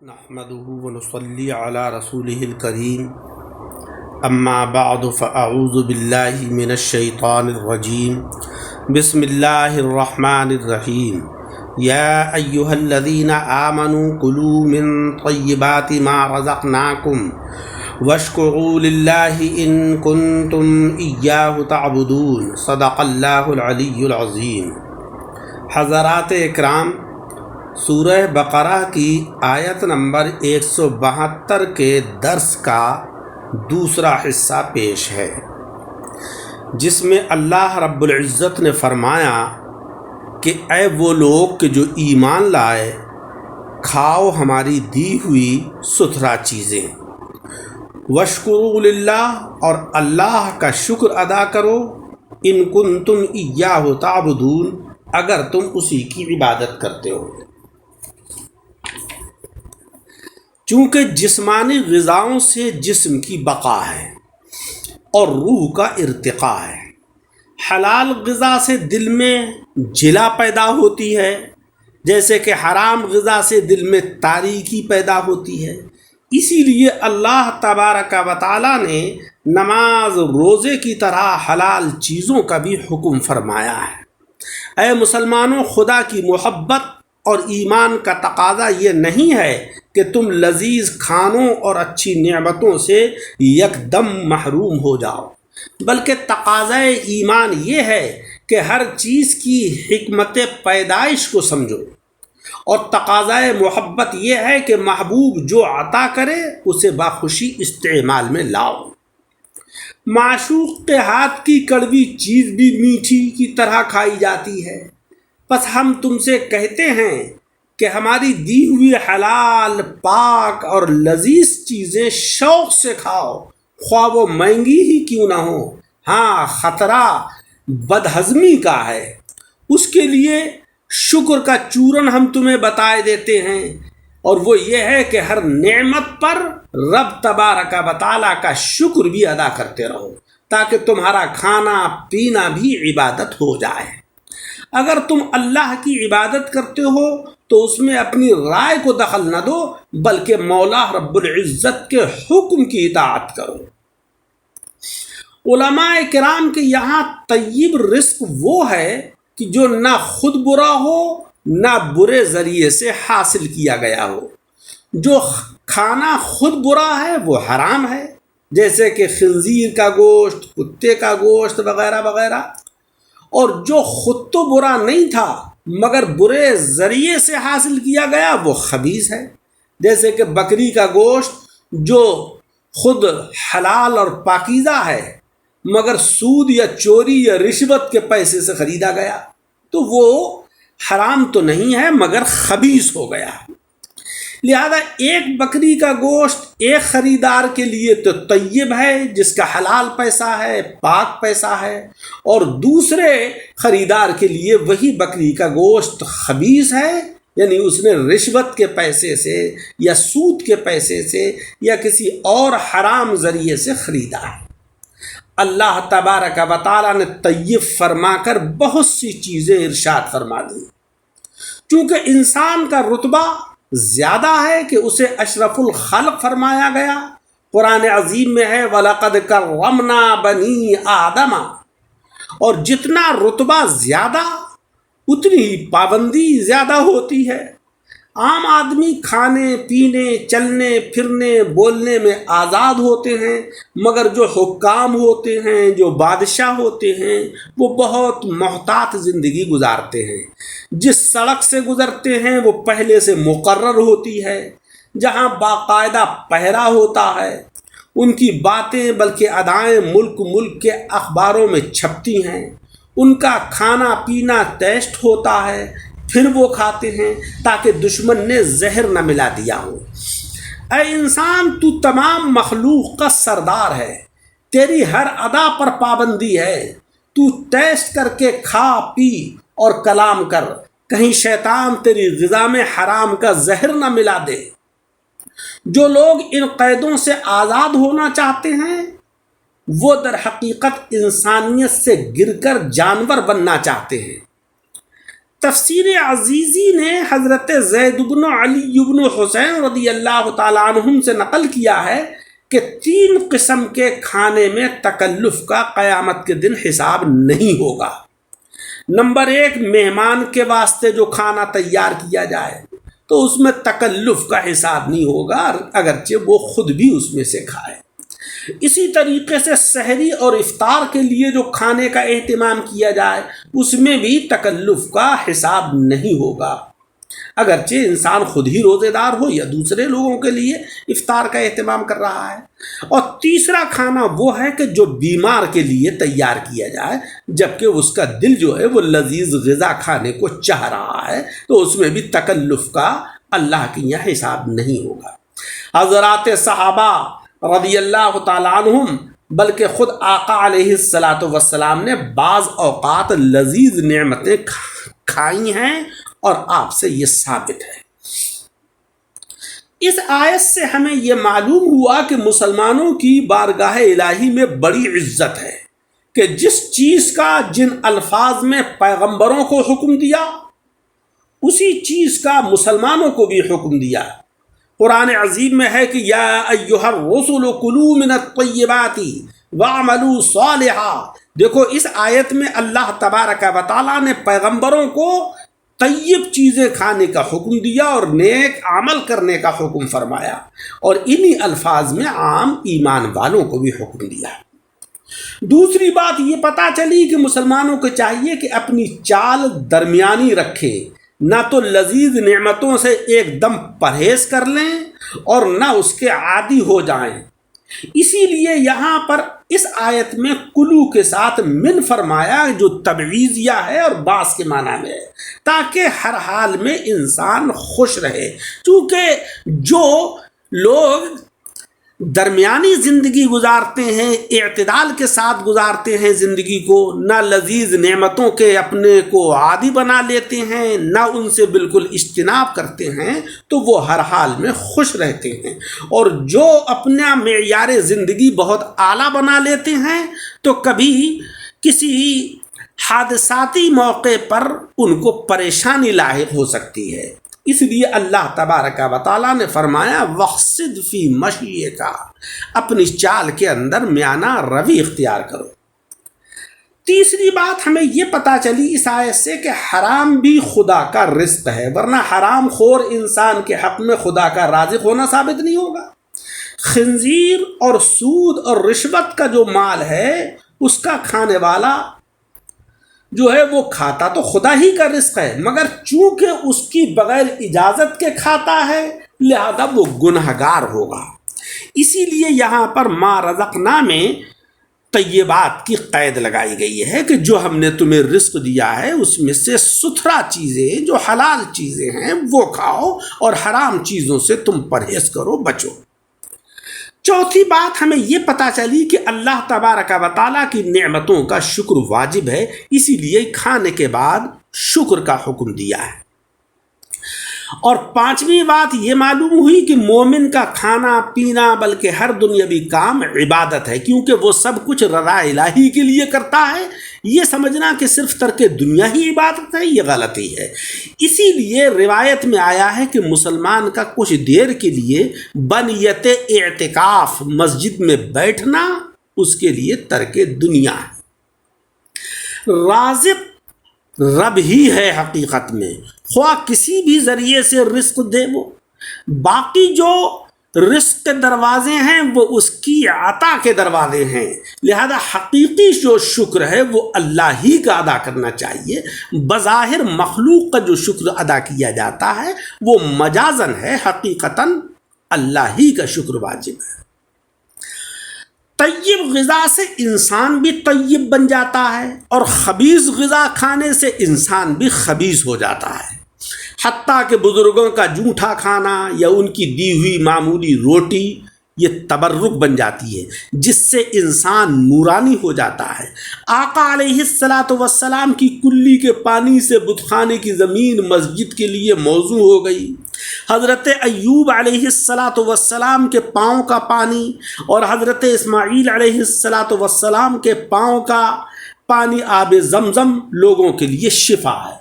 نحمده ونصلي على رسوله الكريم اما بعد فاعوذ بالله من الشيطان الرجيم بسم الله الرحمن الرحيم يا ايها الذين آمنوا كلوا من طيبات ما رزقناكم واشكروا لله ان كنتم اياه تعبدون صدق الله العلي العظيم۔ حضرات اکرام، سورہ بقرہ کی آیت نمبر 172 کے درس کا دوسرا حصہ پیش ہے، جس میں اللہ رب العزت نے فرمایا کہ اے وہ لوگ کہ جو ایمان لائے، کھاؤ ہماری دی ہوئی ستھرا چیزیں، واشکروا للہ، اور اللہ کا شکر ادا کرو، ان کنتم ایاہ تعبدون، اگر تم اسی کی عبادت کرتے ہو۔ چونکہ جسمانی غذاؤں سے جسم کی بقا ہے اور روح کا ارتقاء ہے، حلال غذا سے دل میں جلا پیدا ہوتی ہے، جیسے کہ حرام غذا سے دل میں تاریکی پیدا ہوتی ہے۔ اسی لیے اللہ تبارک و تعالیٰ نے نماز روزے کی طرح حلال چیزوں کا بھی حکم فرمایا ہے۔ اے مسلمانوں، خدا کی محبت اور ایمان کا تقاضا یہ نہیں ہے کہ تم لذیذ کھانوں اور اچھی نعمتوں سے یکدم محروم ہو جاؤ، بلکہ تقاضۂ ایمان یہ ہے کہ ہر چیز کی حکمت پیدائش کو سمجھو، اور تقاضۂ محبت یہ ہے کہ محبوب جو عطا کرے اسے باخوشی استعمال میں لاؤ۔ معشوق کے ہاتھ کی کڑوی چیز بھی میٹھی کی طرح کھائی جاتی ہے، بس ہم تم سے کہتے ہیں کہ ہماری دی ہوئی حلال، پاک اور لذیذ چیزیں شوق سے کھاؤ، خواہ وہ مہنگی ہی کیوں نہ ہو۔ ہاں، خطرہ بدہضمی کا ہے، اس کے لیے شکر کا چورن ہم تمہیں بتائے دیتے ہیں، اور وہ یہ ہے کہ ہر نعمت پر رب تبارک و تعالیٰ کا شکر بھی ادا کرتے رہو، تاکہ تمہارا کھانا پینا بھی عبادت ہو جائے۔ اگر تم اللہ کی عبادت کرتے ہو تو اس میں اپنی رائے کو دخل نہ دو، بلکہ مولا رب العزت کے حکم کی اطاعت کرو۔ علماء کرام کے یہاں طیب رزق وہ ہے کہ جو نہ خود برا ہو نہ برے ذریعے سے حاصل کیا گیا ہو۔ جو کھانا خود برا ہے وہ حرام ہے، جیسے کہ خنزیر کا گوشت، کتے کا گوشت وغیرہ وغیرہ، اور جو خود تو برا نہیں تھا مگر برے ذریعے سے حاصل کیا گیا وہ خبیث ہے، جیسے کہ بکری کا گوشت جو خود حلال اور پاکیزہ ہے مگر سود یا چوری یا رشوت کے پیسے سے خریدا گیا تو وہ حرام تو نہیں ہے مگر خبیث ہو گیا۔ لہذا ایک بکری کا گوشت ایک خریدار کے لیے تو طیب ہے، جس کا حلال پیسہ ہے، پاک پیسہ ہے، اور دوسرے خریدار کے لیے وہی بکری کا گوشت خبیث ہے، یعنی اس نے رشوت کے پیسے سے یا سود کے پیسے سے یا کسی اور حرام ذریعے سے خریدا ہے۔ اللہ تبارک و تعالیٰ نے طیب فرما کر بہت سی چیزیں ارشاد فرما دی۔ چونکہ انسان کا رتبہ زیادہ ہے کہ اسے اشرف الخلق فرمایا گیا، قرآن عظیم میں ہے وَلَقَدْ كَرَّمْنَا بَنِي آدَمَ، اور جتنا رتبہ زیادہ اتنی ہی پابندی زیادہ ہوتی ہے۔ عام آدمی کھانے پینے، چلنے پھرنے بولنے میں آزاد ہوتے ہیں، مگر جو حکام ہوتے ہیں، جو بادشاہ ہوتے ہیں، وہ بہت محتاط زندگی گزارتے ہیں۔ جس سڑک سے گزرتے ہیں وہ پہلے سے مقرر ہوتی ہے، جہاں باقاعدہ پہرا ہوتا ہے، ان کی باتیں بلکہ ادائیں ملک ملک کے اخباروں میں چھپتی ہیں، ان کا کھانا پینا ٹیسٹ ہوتا ہے، پھر وہ کھاتے ہیں تاکہ دشمن نے زہر نہ ملا دیا ہو۔ اے انسان، تو تمام مخلوق کا سردار ہے، تیری ہر ادا پر پابندی ہے، تو ٹیسٹ کر کے کھا پی اور کلام کر، کہیں شیطان تیری غذا میں حرام کا زہر نہ ملا دے۔ جو لوگ ان قیدوں سے آزاد ہونا چاہتے ہیں وہ در حقیقت انسانیت سے گر کر جانور بننا چاہتے ہیں۔ تفسیر عزیزی نے حضرت زید بن علی بن حسین رضی اللہ تعالیٰ عنہم سے نقل کیا ہے کہ 3 قسم کے کھانے میں تکلف کا قیامت کے دن حساب نہیں ہوگا۔ نمبر 1، مہمان کے واسطے جو کھانا تیار کیا جائے تو اس میں تکلف کا حساب نہیں ہوگا، اگرچہ وہ خود بھی اس میں سے کھائے۔ اسی طریقے سے سحری اور افطار کے لیے جو کھانے کا اہتمام کیا جائے اس میں بھی تکلف کا حساب نہیں ہوگا، اگرچہ انسان خود ہی روزے دار ہو یا دوسرے لوگوں کے لیے افطار کا اہتمام کر رہا ہے۔ اور تیسرا کھانا وہ ہے کہ جو بیمار کے لیے تیار کیا جائے، جبکہ اس کا دل جو ہے وہ لذیذ غذا کھانے کو چاہ رہا ہے، تو اس میں بھی تکلف کا اللہ کے یہاں حساب نہیں ہوگا۔ حضرات صحابہ رضی اللہ تعالیٰ عنہم بلکہ خود آقا علیہ الصلاۃ والسلام نے بعض اوقات لذیذ نعمتیں کھائی ہیں اور آپ سے یہ ثابت ہے۔ اس آیت سے ہمیں یہ معلوم ہوا کہ مسلمانوں کی بارگاہ الہی میں بڑی عزت ہے کہ جس چیز کا جن الفاظ میں پیغمبروں کو حکم دیا اسی چیز کا مسلمانوں کو بھی حکم دیا۔ قرآن عظیم میں ہے کہ یا ایھا الرسل کلوا من الطیبات واعملوا صالحا۔ دیکھو اس آیت میں اللہ تبارک و تعالیٰ نے پیغمبروں کو طیب چیزیں کھانے کا حکم دیا اور نیک عمل کرنے کا حکم فرمایا، اور انہی الفاظ میں عام ایمان والوں کو بھی حکم دیا۔ دوسری بات یہ پتہ چلی کہ مسلمانوں کو چاہیے کہ اپنی چال درمیانی رکھیں، نہ تو لذیذ نعمتوں سے ایک دم پرہیز کر لیں اور نہ اس کے عادی ہو جائیں۔ اسی لیے یہاں پر اس آیت میں کلو کے ساتھ من فرمایا جو تبعیضیہ ہے اور باس کے معنی میں ہے، تاکہ ہر حال میں انسان خوش رہے۔ چونکہ جو لوگ درمیانی زندگی گزارتے ہیں، اعتدال کے ساتھ گزارتے ہیں زندگی کو، نہ لذیذ نعمتوں کے اپنے کو عادی بنا لیتے ہیں نہ ان سے بالکل اجتناب کرتے ہیں، تو وہ ہر حال میں خوش رہتے ہیں، اور جو اپنا معیار زندگی بہت اعلیٰ بنا لیتے ہیں تو کبھی کسی حادثاتی موقع پر ان کو پریشانی لاحق ہو سکتی ہے۔ اس لیے اللہ تبارک و تعالیٰ نے فرمایا وَاقْصِدْ فِی مَشْیِکَ، اپنی چال کے اندر میانہ روی اختیار کرو۔ تیسری بات ہمیں یہ پتہ چلی اس آیت سے کہ حرام بھی خدا کا رزق ہے، ورنہ حرام خور انسان کے حق میں خدا کا رازق ہونا ثابت نہیں ہوگا۔ خنزیر اور سود اور رشوت کا جو مال ہے اس کا کھانے والا جو ہے وہ کھاتا تو خدا ہی کا رزق ہے، مگر چونکہ اس کی بغیر اجازت کے کھاتا ہے لہذا وہ گنہگار ہوگا۔ اسی لیے یہاں پر ما رزقنا میں طیبات کی قید لگائی گئی ہے کہ جو ہم نے تمہیں رزق دیا ہے اس میں سے ستھرا چیزیں جو حلال چیزیں ہیں وہ کھاؤ اور حرام چیزوں سے تم پرہیز کرو، بچو۔ چوتھی بات ہمیں یہ پتہ چلی کہ اللہ تبارک و تعالیٰ کی نعمتوں کا شکر واجب ہے، اسی لیے کھانے کے بعد شکر کا حکم دیا ہے۔ اور پانچویں بات یہ معلوم ہوئی کہ مومن کا کھانا پینا بلکہ ہر دنیاوی کام عبادت ہے، کیونکہ وہ سب کچھ رضا الہی کے لیے کرتا ہے۔ یہ سمجھنا کہ صرف ترک دنیا ہی عبادت ہے یہ غلطی ہے۔ اسی لیے روایت میں آیا ہے کہ مسلمان کا کچھ دیر کے لیے بنیت اعتکاف مسجد میں بیٹھنا اس کے لیے ترک دنیا ہے۔ رازق رب ہی ہے حقیقت میں، خواہ کسی بھی ذریعے سے رزق دے وہ، باقی جو رزق کے دروازے ہیں وہ اس کی عطا کے دروازے ہیں، لہذا حقیقی جو شکر ہے وہ اللہ ہی کا ادا کرنا چاہیے۔ بظاہر مخلوق کا جو شکر ادا کیا جاتا ہے وہ مجازن ہے، حقیقتاً اللہ ہی کا شکر واجب ہے۔ طیب غذا سے انسان بھی طیب بن جاتا ہے اور خبیث غذا کھانے سے انسان بھی خبیث ہو جاتا ہے، حتیٰ کہ بزرگوں کا جھوٹا کھانا یا ان کی دی ہوئی معمولی روٹی یہ تبرک بن جاتی ہے جس سے انسان نورانی ہو جاتا ہے۔ آقا علیہ الصلاۃ والسلام کی کلی کے پانی سے بتخانے کی زمین مسجد کے لیے موزوں ہو گئی۔ حضرت ایوب علیہ الصلاۃ والسلام کے پاؤں کا پانی اور حضرت اسماعیل علیہ الصلاۃ والسلام کے پاؤں کا پانی آب زمزم لوگوں کے لیے شفا ہے۔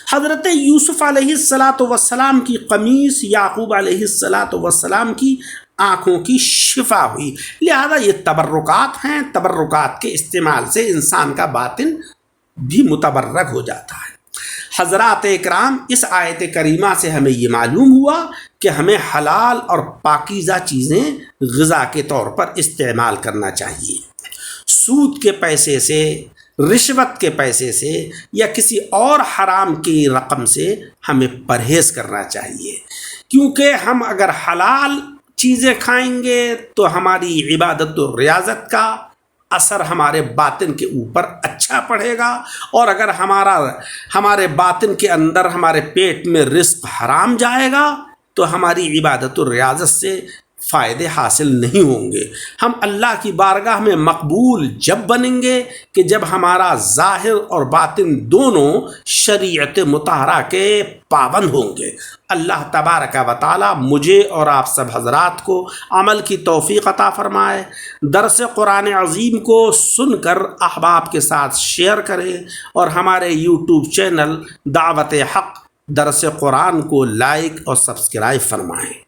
حضرت یوسف علیہ السلام کی قمیص یعقوب علیہ السلام کی آنکھوں کی شفا ہوئی. لہذا یہ تبرکات ہیں، تبرکات کے استعمال سے انسان کا باطن بھی متبرک ہو جاتا ہے. حضرات اکرام، اس آیت کریمہ سے ہمیں یہ معلوم ہوا کہ ہمیں حلال اور پاکیزہ چیزیں غذا کے طور پر استعمال کرنا چاہیے. سود کے پیسے سے، رشوت کے پیسے سے یا کسی اور حرام کی رقم سے ہمیں پرہیز کرنا چاہیے، کیونکہ ہم اگر حلال چیزیں کھائیں گے تو ہماری عبادت و ریاضت کا اثر ہمارے باطن کے اوپر اچھا پڑے گا، اور اگر ہمارے باطن کے اندر ہمارے پیٹ میں رزق حرام جائے گا تو ہماری عبادت و ریاضت سے فائدے حاصل نہیں ہوں گے. ہم اللہ کی بارگاہ میں مقبول جب بنیں گے کہ جب ہمارا ظاہر اور باطن دونوں شریعت مطہرہ کے پابند ہوں گے. اللہ تبارک و تعالی مجھے اور آپ سب حضرات کو عمل کی توفیق عطا فرمائے. درس قرآن عظیم کو سن کر احباب کے ساتھ شیئر کریں، اور ہمارے یوٹیوب چینل دعوت حق درس قرآن کو لائک اور سبسکرائب فرمائیں.